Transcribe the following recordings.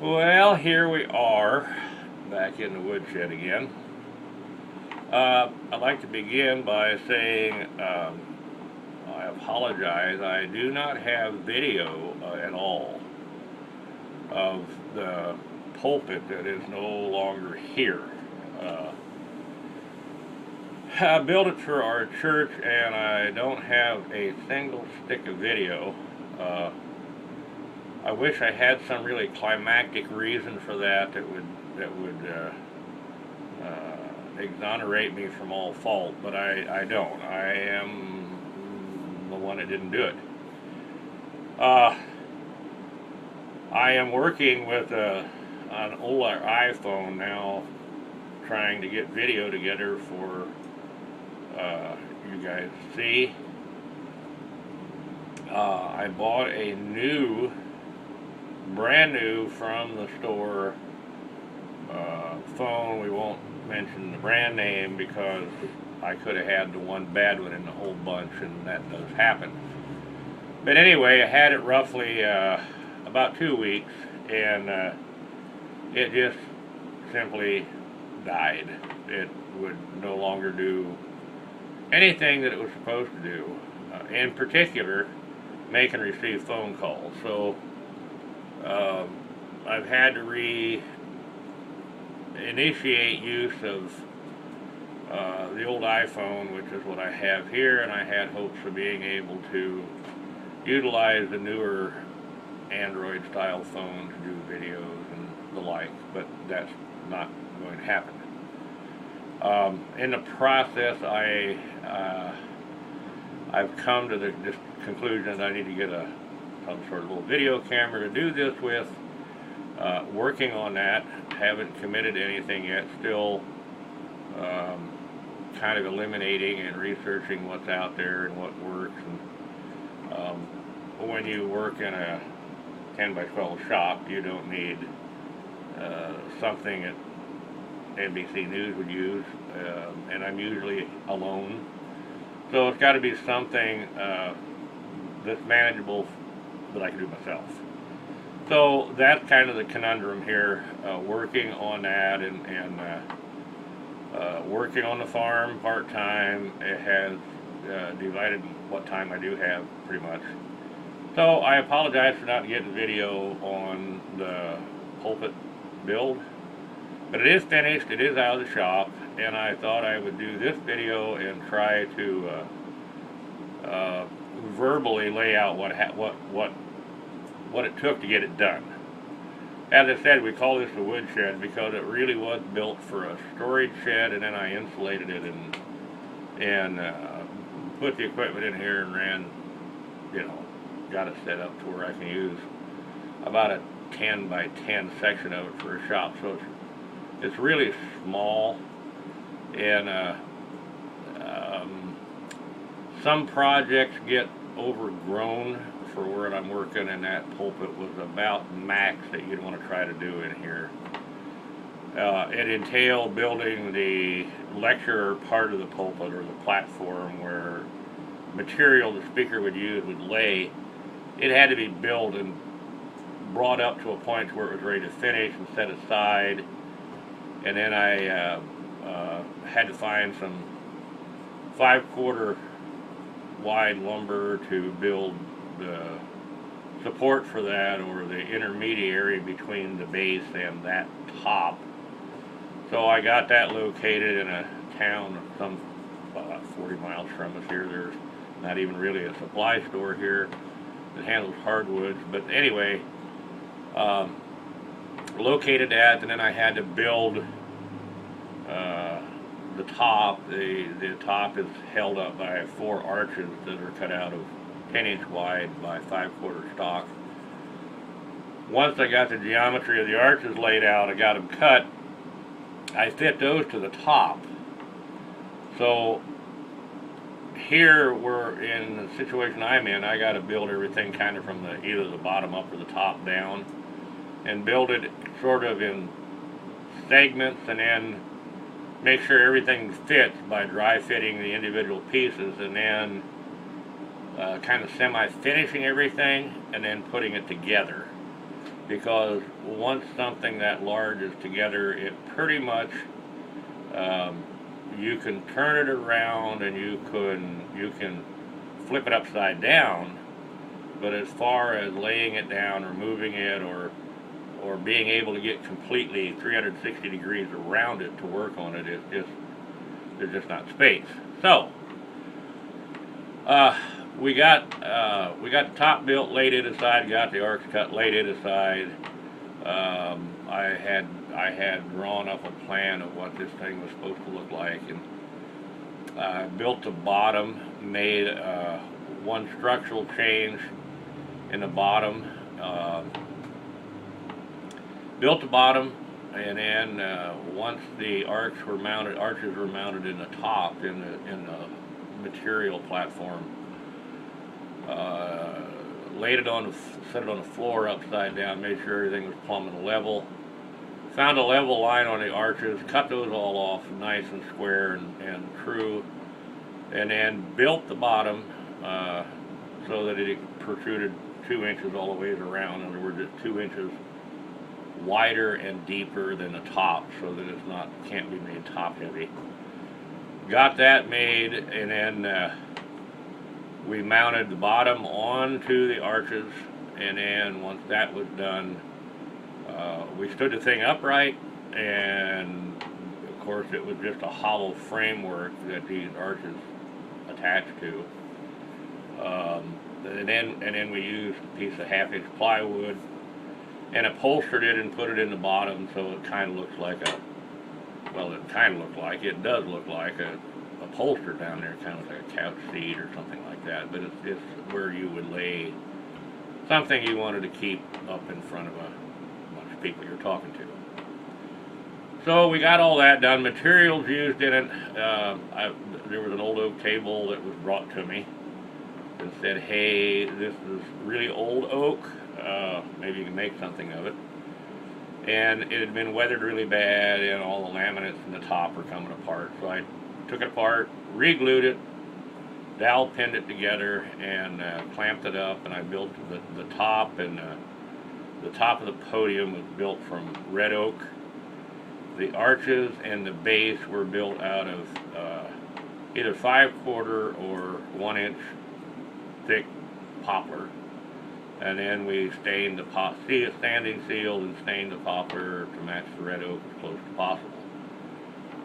Well, here we are, back in the woodshed again. I'd like to begin by saying I apologize. I do not have video at all of the pulpit that is no longer here. I built it for our church, and I don't have a single stick of video. I wish I had some really climactic reason for that would exonerate me from all fault, but I don't. I am the one that didn't do it. I am working with an older iPhone now, trying to get video together for you guys to see. I bought a brand new from the store phone. We won't mention the brand name because I could have had the one bad one in the whole bunch, and that does happen. But anyway, I had it roughly about 2 weeks, and it just simply died. It would no longer do anything that it was supposed to do, in particular make and receive phone calls. So I've had to initiate use of the old iPhone, which is what I have here, and I had hopes of being able to utilize the newer Android style phone to do videos and the like, but that's not going to happen. In the process, I've come to the conclusion that I need to get some sort of little video camera to do this with. Working on that, haven't committed to anything yet, still kind of eliminating and researching what's out there and what works. And when you work in a 10 by 12 shop, you don't need something that NBC News would use, and I'm usually alone. So it's got to be something that's manageable that I can do myself. So that's kind of the conundrum here, working on that and working on the farm part-time. It has divided what time I do have, pretty much. So I apologize for not getting video on the pulpit build, but it is finished, it is out of the shop, and I thought I would do this video and try to verbally lay out what it took to get it done. As I said, we call this a woodshed because it really was built for a storage shed, and then I insulated it and put the equipment in here and ran, got it set up to where I can use about a 10 by 10 section of it for a shop. So it's really small, and some projects get overgrown for where I'm working, and that pulpit was about max that you'd want to try to do in here. It entailed building the lecture part of the pulpit, or the platform where material the speaker would use would lay. It had to be built and brought up to a point where it was ready to finish and set aside, and then I had to find some 5/4 wide lumber to build the support for that, or the intermediary between the base and that top. So I got that located in a town some about 40 miles from us here. There's not even really a supply store here that handles hardwoods, but anyway, located that, and then I had to build the top. The top is held up by 4 arches that are cut out of 10-inch wide by 5/4 stock. Once I got the geometry of the arches laid out, I got them cut, I fit those to the top. So here we're in the situation I'm in. I got to build everything kind of from either the bottom up or the top down, and build it sort of in segments, and then make sure everything fits by dry fitting the individual pieces, and then kind of semi-finishing everything and then putting it together. because once something that large is together, it pretty much you can turn it around and you can flip it upside down, but as far as laying it down or moving it or being able to get completely 360 degrees around it to work on it, there's just not space. So we got the top built, laid it aside, got the arcs cut, laid it aside. I had drawn up a plan of what this thing was supposed to look like, and built the bottom, made one structural change in the bottom, built the bottom, and then once the arches were mounted in the top in the material platform, laid it on, set it on the floor upside down, made sure everything was plumb and level. Found a level line on the arches, cut those all off nice and square and true, and then built the bottom so that it protruded 2 inches all the way around. In other words, it's 2 inches wider and deeper than the top, so that it's not, can't be made top heavy. Got that made, and then we mounted the bottom onto the arches, and then once that was done, we stood the thing upright, and of course it was just a hollow framework that these arches attached to. And then we used a piece of 1/2-inch plywood and upholstered it and put it in the bottom, so it kind of looks like it does look like a upholster down there, kind of like a couch seat or something like that, but it's where you would lay something you wanted to keep up in front of a bunch of people you're talking to. So we got all that done. Materials used in it, there was an old oak table that was brought to me and said, hey, this is really old oak, maybe you can make something of it. And it had been weathered really bad, and all the laminates in the top were coming apart. So I took it apart, re-glued it, dowel pinned it together, and clamped it up, and I built the top, and the top of the podium was built from red oak. The arches and the base were built out of either 5/4 or 1-inch thick poplar, and then we stained the standing sealed and stained the poplar to match the red oak as close as possible.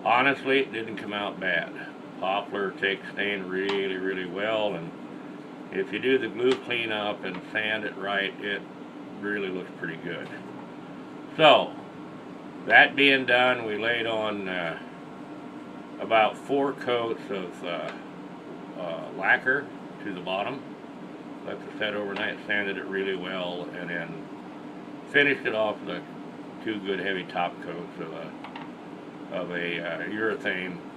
Honestly, it didn't come out bad. Poplar takes stain really, really well, and if you do the glue cleanup and sand it right, it really looks pretty good. So, that being done, we laid on about 4 coats of lacquer to the bottom. Let it set overnight, sanded it really well, and then finished it off with 2 good heavy top coats of a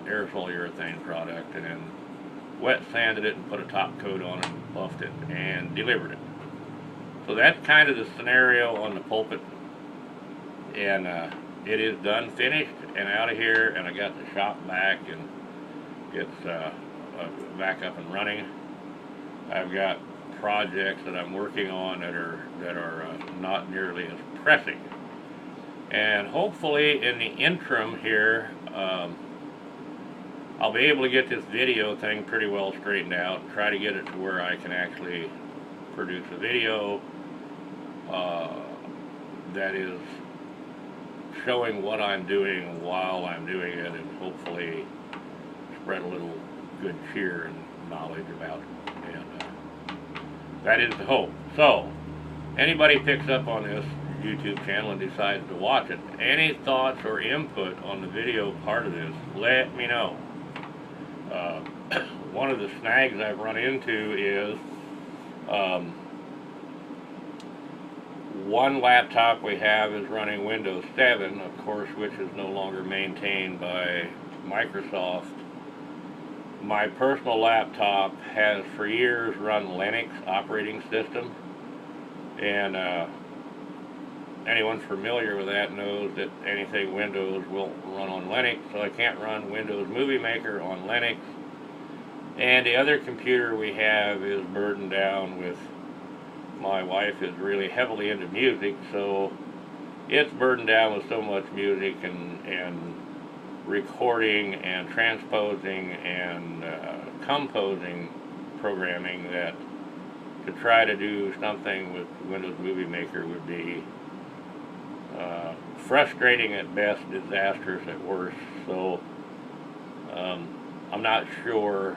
aerosol urethane product, and then wet sanded it and put a top coat on it and buffed it and delivered it. So that's kind of the scenario on the pulpit, and it is done, finished, and out of here, and I got the shop back, and it's back up and running. I've got projects that I'm working on that are not nearly as pressing, and hopefully in the interim here, I'll be able to get this video thing pretty well straightened out and try to get it to where I can actually produce a video that is showing what I'm doing while I'm doing it, and hopefully spread a little good cheer and knowledge about it. And that is the hope. So, anybody picks up on this YouTube channel and decides to watch it, any thoughts or input on the video part of this, let me know. One of the snags I've run into is one laptop we have is running Windows 7, of course, which is no longer maintained by Microsoft. My personal laptop has for years run Linux operating system, and anyone familiar with that knows that anything Windows will run on Linux, so I can't run Windows Movie Maker on Linux. And the other computer we have is burdened down with my wife is really heavily into music, so it's burdened down with so much music and recording and transposing and composing programming that to try to do something with Windows Movie Maker would be frustrating at best, disastrous at worst. So I'm not sure.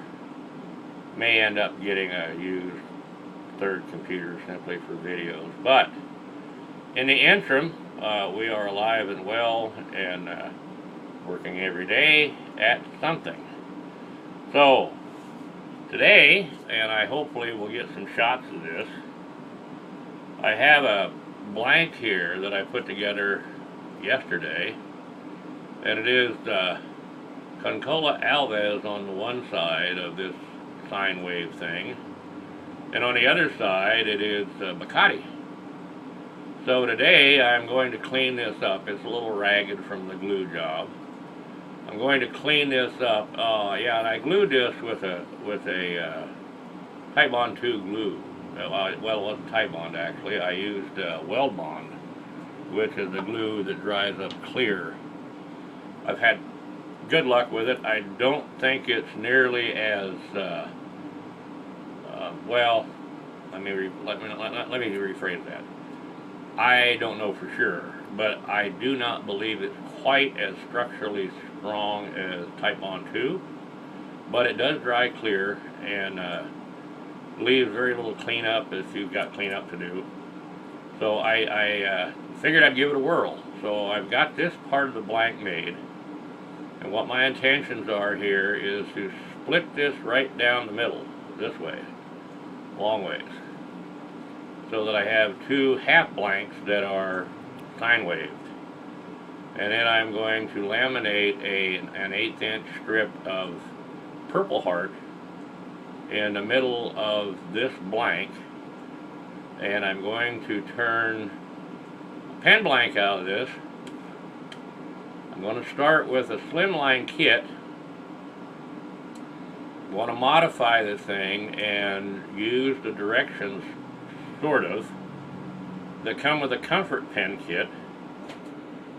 May end up getting a used third computer simply for videos. But in the interim, we are alive and well and working every day at something. So today, and I hopefully will get some shots of this, I have a blank here that I put together yesterday, and it is Concola Alves on the one side of this sine wave thing, and on the other side it is Bacardi. So today I'm going to clean this up. It's a little ragged from the glue job. I'm going to clean this up. Yeah, and I glued this with a Titebond 2 glue. Well, it wasn't Titebond actually. I used Weld Bond, which is the glue that dries up clear. I've had good luck with it. I don't think it's nearly as well. Let me rephrase that. I don't know for sure, but I do not believe it's quite as structurally strong as Titebond 2, but it does dry clear and leaves very little cleanup if you've got cleanup to do. So I figured I'd give it a whirl. So I've got this part of the blank made, and what my intentions are here is to split this right down the middle, this way, long ways, so that I have two half blanks that are sine waved. And then I'm going to laminate an 1/8 inch strip of Purple Heart in the middle of this blank, and I'm going to turn a pen blank out of this. I'm going to start with a slimline kit. I want to modify this thing and use the directions, sort of, that come with a comfort pen kit.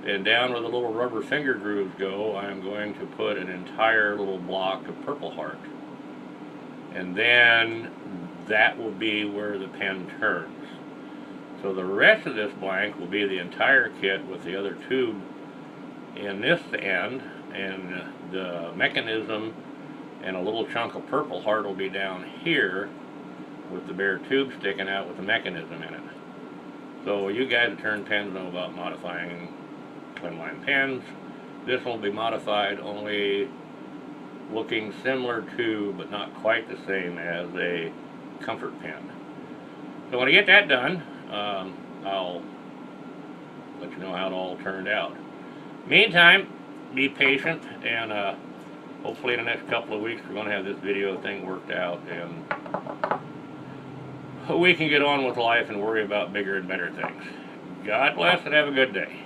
And down where the little rubber finger grooves go, I'm going to put an entire little block of Purple Heart. And then that will be where the pen turns. So the rest of this blank will be the entire kit with the other tube in this end, and the mechanism and a little chunk of Purple Heart will be down here with the bare tube sticking out with the mechanism in it. So you guys that turn pens know about modifying slimline pens. This will be modified, only looking similar to, but not quite the same as, a comfort pen. So when I get that done, I'll let you know how it all turned out. Meantime, be patient, and hopefully in the next couple of weeks we're going to have this video thing worked out, and we can get on with life and worry about bigger and better things. God bless and have a good day.